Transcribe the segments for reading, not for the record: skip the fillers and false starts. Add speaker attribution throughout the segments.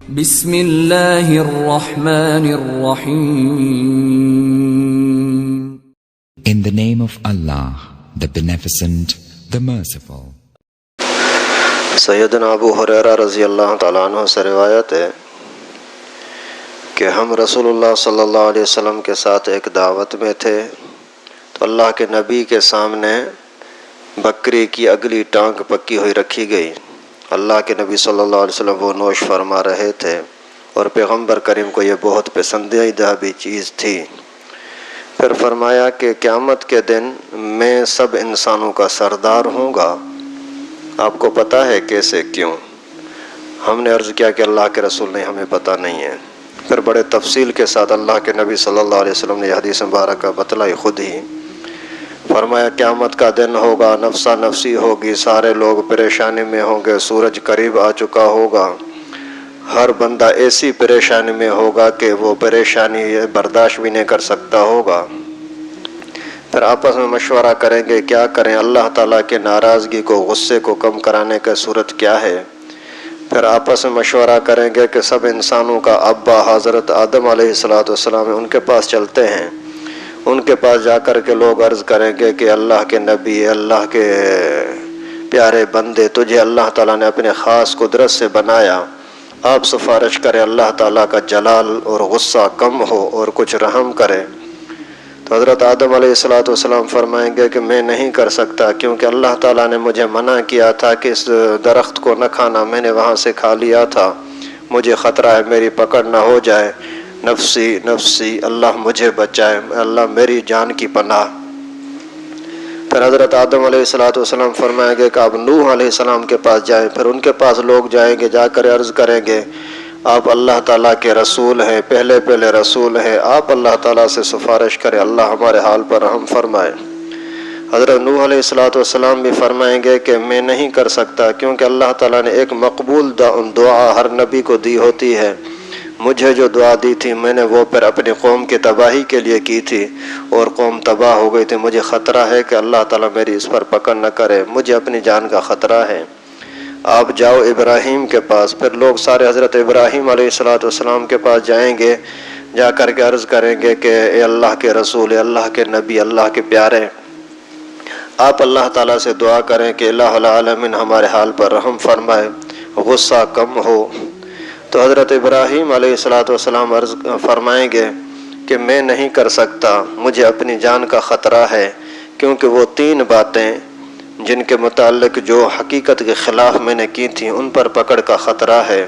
Speaker 1: بسم اللہ الرحمن الرحیم.
Speaker 2: In the name of Allah, the Beneficent, the Merciful.
Speaker 3: سیدنا ابو ہریرہ رضی اللہ تعالیٰ عنہ سے روایت ہے کہ ہم رسول اللہ صلی اللہ علیہ وسلم کے ساتھ ایک دعوت میں تھے تو اللہ کے نبی کے سامنے بکری کی اگلی ٹانگ پکی ہوئی رکھی گئی. اللہ کے نبی صلی اللہ علیہ وسلم وہ نوش فرما رہے تھے اور پیغمبر کریم کو یہ بہت پسندیدہ بھی چیز تھی. پھر فرمایا کہ قیامت کے دن میں سب انسانوں کا سردار ہوں گا. آپ کو پتہ ہے کیسے کیوں؟ ہم نے عرض کیا کہ اللہ کے رسول نے ہمیں پتہ نہیں ہے. پھر بڑے تفصیل کے ساتھ اللہ کے نبی صلی اللہ علیہ وسلم نے حدیث مبارکہ بتلائی خود ہی. فرمایا قیامت کا دن ہوگا، نفسا نفسی ہوگی، سارے لوگ پریشانی میں ہوں گے، سورج قریب آ چکا ہوگا، ہر بندہ ایسی پریشانی میں ہوگا کہ وہ پریشانی برداشت بھی نہیں کر سکتا ہوگا. پھر آپس میں مشورہ کریں گے کیا کریں، اللہ تعالیٰ کے ناراضگی کو، غصے کو کم کرانے کا صورت کیا ہے. پھر آپس میں مشورہ کریں گے کہ سب انسانوں کا ابا حضرت آدم علیہ السلام ان کے پاس چلتے ہیں. ان کے پاس جا کر کے لوگ عرض کریں گے کہ اللہ کے نبی، اللہ کے پیارے بندے، تجھے اللہ تعالیٰ نے اپنے خاص قدرت سے بنایا، آپ سفارش کریں اللہ تعالیٰ کا جلال اور غصہ کم ہو اور کچھ رحم کرے. تو حضرت آدم علیہ السلام فرمائیں گے کہ میں نہیں کر سکتا، کیونکہ اللہ تعالیٰ نے مجھے منع کیا تھا کہ اس درخت کو نہ کھانا، میں نے وہاں سے کھا لیا تھا، مجھے خطرہ ہے میری پکڑ نہ ہو جائے. نفسی نفسی، اللہ مجھے بچائے، اللہ میری جان کی پناہ. پھر حضرت آدم علیہ السلام فرمائیں گے کہ آپ نوح علیہ السلام کے پاس جائیں. پھر ان کے پاس لوگ جائیں گے، جا کر عرض کریں گے آپ اللہ تعالیٰ کے رسول ہیں، پہلے رسول ہیں، آپ اللہ تعالیٰ سے سفارش کریں، اللہ ہمارے حال پر رحم فرمائے. حضرت نوح علیہ السلام بھی فرمائیں گے کہ میں نہیں کر سکتا، کیونکہ اللہ تعالیٰ نے ایک مقبول دعا ہر نبی کو دی ہوتی ہے. مجھے جو دعا دی تھی میں نے وہ پھر اپنی قوم کی تباہی کے لیے کی تھی اور قوم تباہ ہو گئی تھی. مجھے خطرہ ہے کہ اللہ تعالیٰ میری اس پر پکڑ نہ کرے، مجھے اپنی جان کا خطرہ ہے. آپ جاؤ ابراہیم کے پاس. پھر لوگ سارے حضرت ابراہیم علیہ السلام کے پاس جائیں گے، جا کر کے عرض کریں گے کہ اے اللہ کے رسول، اے اللہ کے نبی، اللہ کے پیارے، آپ اللہ تعالیٰ سے دعا کریں کہ الہ العالمین ہمارے حال پر رحم فرمائے، غصہ کم ہو. تو حضرت ابراہیم علیہ السلام عرض فرمائیں گے کہ میں نہیں کر سکتا، مجھے اپنی جان کا خطرہ ہے، کیونکہ وہ 3 باتیں جن کے متعلق جو حقیقت کے خلاف میں نے کی تھیں ان پر پکڑ کا خطرہ ہے.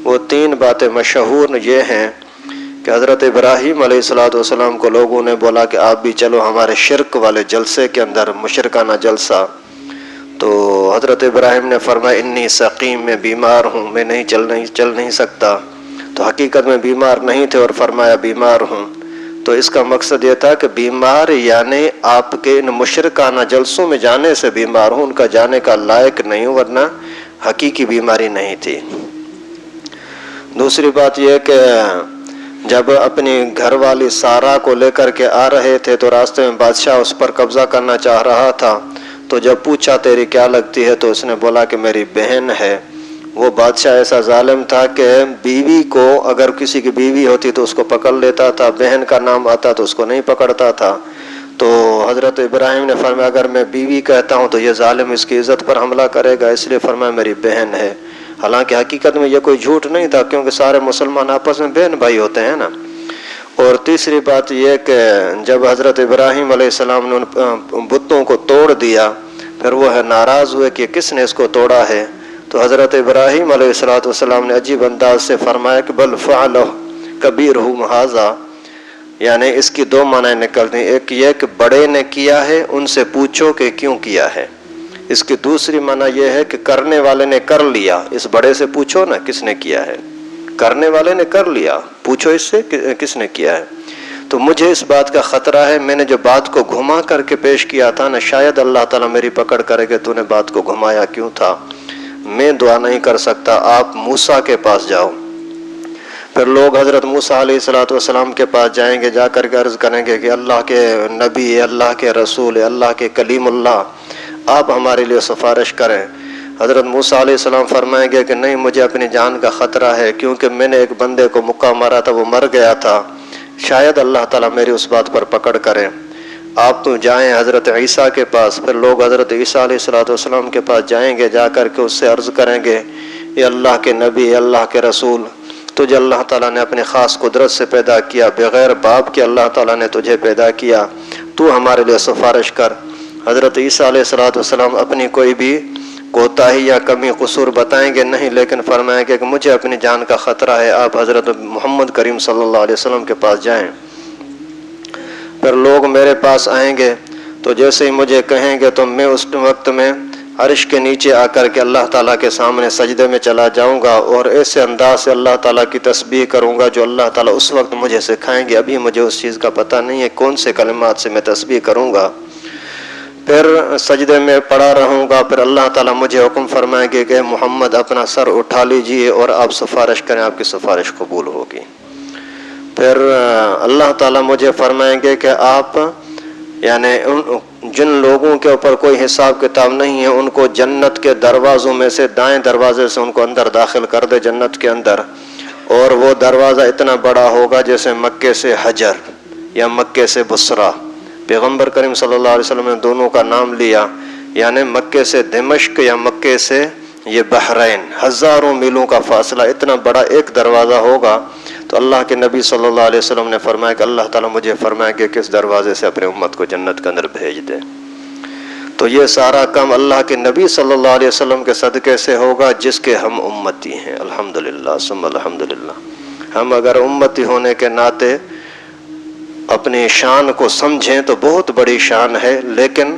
Speaker 3: وہ 3 باتیں مشہور یہ ہیں کہ حضرت ابراہیم علیہ السلام کو لوگوں نے بولا کہ آپ بھی چلو ہمارے شرک والے جلسے کے اندر، مشرکانہ جلسہ. تو حضرت ابراہیم نے فرمایا انی سقیم، میں بیمار ہوں، میں چل نہیں سکتا. تو حقیقت میں بیمار نہیں تھے اور فرمایا بیمار ہوں. تو اس کا مقصد یہ تھا کہ بیمار یعنی آپ کے ان مشرکانہ جلسوں میں جانے سے بیمار ہوں، ان کا جانے کا لائق نہیں ہوں، ورنہ حقیقی بیماری نہیں تھی. دوسری بات یہ کہ جب اپنی گھر والی سارا کو لے کر کے آ رہے تھے تو راستے میں بادشاہ اس پر قبضہ کرنا چاہ رہا تھا. تو جب پوچھا تیری کیا لگتی ہے تو اس نے بولا کہ میری بہن ہے. وہ بادشاہ ایسا ظالم تھا کہ بیوی کو، اگر کسی کی بیوی ہوتی تو اس کو پکڑ لیتا تھا، بہن کا نام آتا تو اس کو نہیں پکڑتا تھا. تو حضرت ابراہیم نے فرمایا اگر میں بیوی کہتا ہوں تو یہ ظالم اس کی عزت پر حملہ کرے گا، اس لیے فرمایا میری بہن ہے. حالانکہ حقیقت میں یہ کوئی جھوٹ نہیں تھا، کیونکہ سارے مسلمان آپس میں بہن بھائی ہوتے ہیں نا. اور تیسری بات یہ کہ جب حضرت ابراہیم علیہ السلام نے ان بتوں کو توڑ دیا، پھر وہ ناراض ہوئے کہ کس نے اس کو توڑا ہے. تو حضرت ابراہیم علیہ السلام نے عجیب انداز سے فرمایا کہ بل فعلہ کبیرہم ھذا، یعنی اس کی 2 معنی نکلتے ہیں. ایک یہ کہ بڑے نے کیا ہے، ان سے پوچھو کہ کیوں کیا ہے. اس کی دوسری معنی یہ ہے کہ کرنے والے نے کر لیا، اس بڑے سے پوچھو نا کس نے کیا ہے. کرنے والے نے کر لیا، پوچھو اس سے کس نے کیا ہے. تو مجھے اس بات کا خطرہ ہے، میں نے جو بات کو گھما کر کے پیش کیا تھا نا، شاید اللہ تعالیٰ میری پکڑ کرے کہ تو نے بات کو گھمایا کیوں تھا. میں دعا نہیں کر سکتا، آپ موسیٰ کے پاس جاؤ. پھر لوگ حضرت موسیٰ علیہ السلام کے پاس جائیں گے، جا کر کے عرض کریں گے کہ اللہ کے نبی، اللہ کے رسول، اللہ کے کلیم اللہ، آپ ہمارے لیے سفارش کریں. حضرت موسیٰ علیہ السلام فرمائیں گے کہ نہیں، مجھے اپنی جان کا خطرہ ہے، کیونکہ میں نے ایک بندے کو مکہ مارا تھا، وہ مر گیا تھا، شاید اللہ تعالیٰ میری اس بات پر پکڑ کرے۔ آپ تو جائیں حضرت عیسیٰ کے پاس، پھر لوگ حضرت عیسیٰ علیہ السلام کے پاس جائیں گے، جا کر کے اس سے عرض کریں گے، اے اللہ کے نبی، اے اللہ کے رسول، تجھے اللہ تعالیٰ نے اپنی خاص قدرت سے پیدا کیا، بغیر باپ کے اللہ تعالیٰ نے تجھے پیدا کیا، تو ہمارے لیے سفارش کر۔ حضرت عیسیٰ علیہ السلام اپنی کوئی بھی کوتاہی یا کمی قصور بتائیں گے نہیں، لیکن فرمائیں گے کہ مجھے اپنی جان کا خطرہ ہے، آپ حضرت محمد کریم صلی اللہ علیہ وسلم کے پاس جائیں۔ پھر لوگ میرے پاس آئیں گے تو جیسے ہی مجھے کہیں گے تو میں اس وقت میں عرش کے نیچے آ کر کے اللہ تعالیٰ کے سامنے سجدے میں چلا جاؤں گا، اور ایسے انداز سے اللہ تعالیٰ کی تسبیح کروں گا جو اللہ تعالیٰ اس وقت مجھے سکھائیں گے۔ ابھی مجھے اس چیز کا پتہ نہیں ہے کون سے کلمات سے میں تسبیح کروں گا۔ پھر سجدے میں پڑا رہوں گا، پھر اللہ تعالیٰ مجھے حکم فرمائیں گے کہ محمد اپنا سر اٹھا لیجئے اور آپ سفارش کریں، آپ کی سفارش قبول ہوگی۔ پھر اللہ تعالیٰ مجھے فرمائیں گے کہ آپ یعنی جن لوگوں کے اوپر کوئی حساب کتاب نہیں ہے ان کو جنت کے دروازوں میں سے دائیں دروازے سے ان کو اندر داخل کر دے جنت کے اندر، اور وہ دروازہ اتنا بڑا ہوگا جیسے مکے سے حجر یا مکے سے بصرہ۔ پیغمبر کریم صلی اللہ علیہ وسلم نے دونوں کا نام لیا، یعنی مکے سے دمشق یا مکے سے یہ بحرین، ہزاروں میلوں کا فاصلہ، اتنا بڑا ایک دروازہ ہوگا۔ تو اللہ کے نبی صلی اللہ علیہ وسلم نے فرمایا کہ اللہ تعالیٰ مجھے فرمائے کہ کس دروازے سے اپنے امت کو جنت کے اندر بھیج دے۔ تو یہ سارا کام اللہ کے نبی صلی اللہ علیہ وسلم کے صدقے سے ہوگا جس کے ہم امتی ہیں، الحمدللہ ثم الحمدللہ۔ ہم اگر امتی ہونے کے ناطے اپنی شان کو سمجھیں تو بہت بڑی شان ہے، لیکن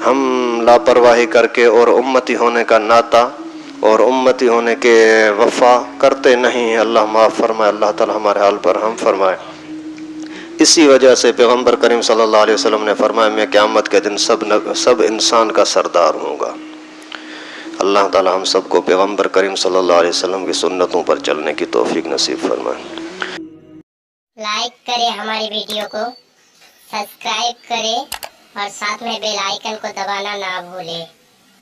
Speaker 3: ہم لاپرواہی کر کے اور امتی ہونے کا ناطہ اور امتی ہونے کے وفا کرتے نہیں۔ اللہ معاف فرمائے، اللہ تعالی ہمارے حال پر ہم فرمائے۔ اسی وجہ سے پیغمبر کریم صلی اللہ علیہ وسلم نے فرمایا میں قیامت کے دن سب انسان کا سردار ہوں گا۔ اللہ تعالی ہم سب کو پیغمبر کریم صلی اللہ علیہ وسلم کی سنتوں پر چلنے کی توفیق نصیب فرمائے۔
Speaker 4: لائک کریں ہماری ویڈیو کو، سبسکرائب کریں اور ساتھ میں بیل آئیکن کو دبانا نہ بھولیں۔